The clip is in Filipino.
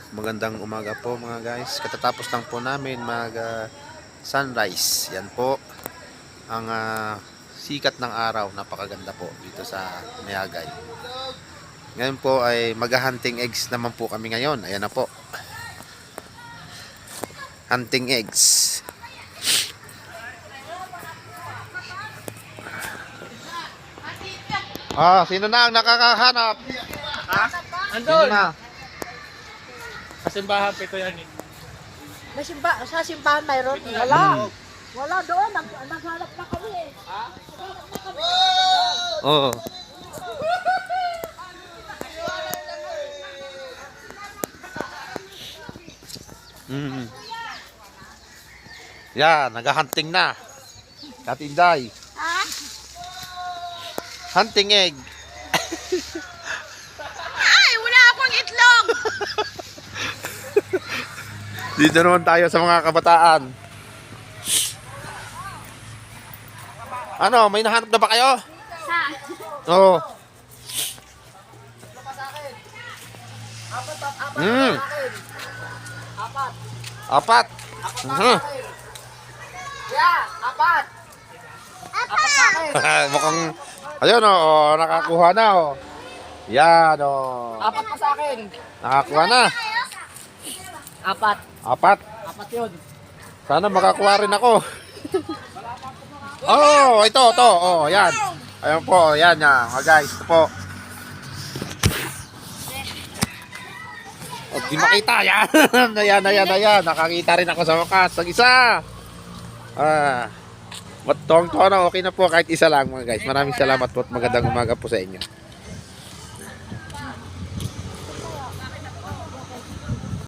Magandang umaga po mga guys. Katatapos lang po namin mag sunrise. Yan po ang sikat ng araw. Napakaganda po dito sa Mayagay. Ngayon po ay mag-hunting eggs naman po kami ngayon. Ayan na po. Hunting eggs. Sino na ang nakakahanap? Ha? Sino Andun! na? Kasimbahan pa ito yan eh. Sa simbahan mayroon? Wala. Wala doon. Naghanap na kami eh. Oo. Yan, nag-hunting na. Katinday. Hunting egg. Ay, wala akong itlog! Dito naman tayo sa mga kabataan. Ano, may nahanap na ba kayo? Oo. Apat. Yeah, apat. Mukhang, ayun o, nakakuha na o. Yan o. Apat pa sa akin. Nakakuha na. Apat. Apat. Apat yun. Sana makakuha rin ako. Oh, ito. Oh, yan. Ayun po, yan yan. Guys, ito po. Oh, di makita. Yan. Ayan. Nakakita rin ako sa wakas. Ang isa. Matong tono, okay na po kahit isa lang mga guys. Maraming salamat po at magandang umaga po sa inyo.